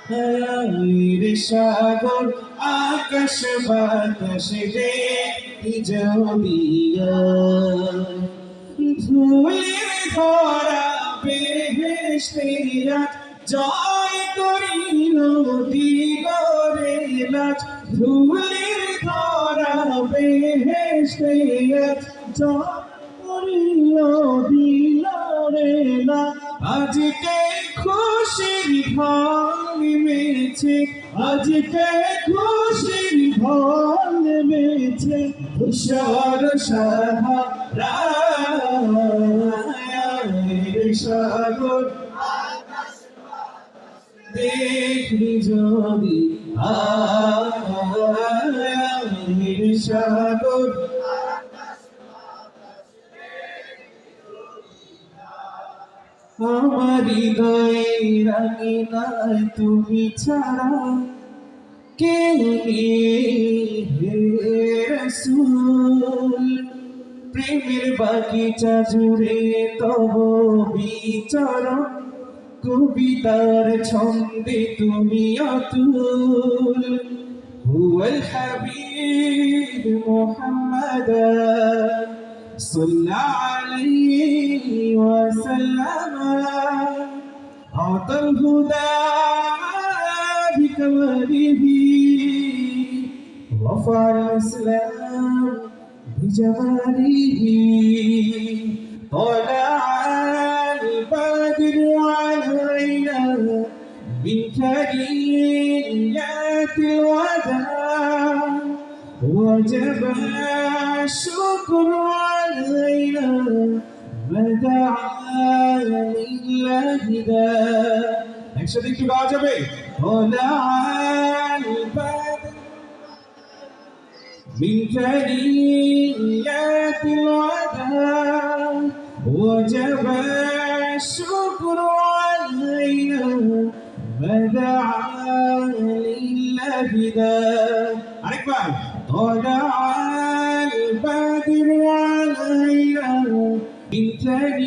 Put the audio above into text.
হায়ের সাগর আকাশ বাতাস দেখি জড়িয়া, ধুলির ধরা বেহেশতেরা জয় করিল দিগরে লাজ, ধুলির ধরা বেহেশতেরা জয় করিল দিগরে লাজ। আজকে খুশির ঢল নেমেছে, আজকে খুশির ঢল নেমেছে, তুষার সাহারায়ের সাগর দেখি যদি আয়ের সাগর। আমার হৃদয়ে রাঙিনায় তুমি ছাড়া কেউ নেই হে রাসূল, প্রেমের বাগিচা জুড়ে তব বিচরণ, কবিতার ছন্দে তুমি অতুল। হুয়াল হাবিব মুহাম্মদ صلى عليه وسلم، أعطى الهدى بكماله، رفع الإسلام بجماله، طلع البدر علينا من ثنيات الوداع، وجب الشكر علينا ما دعا لله داع। একসাথে একটু গাওয়া যাবে? طلع البدر من ثنيات الوداع، وجب الشكر علينا ما دعا لله داع। আরেকবার طلع البدر علينا من ثنيات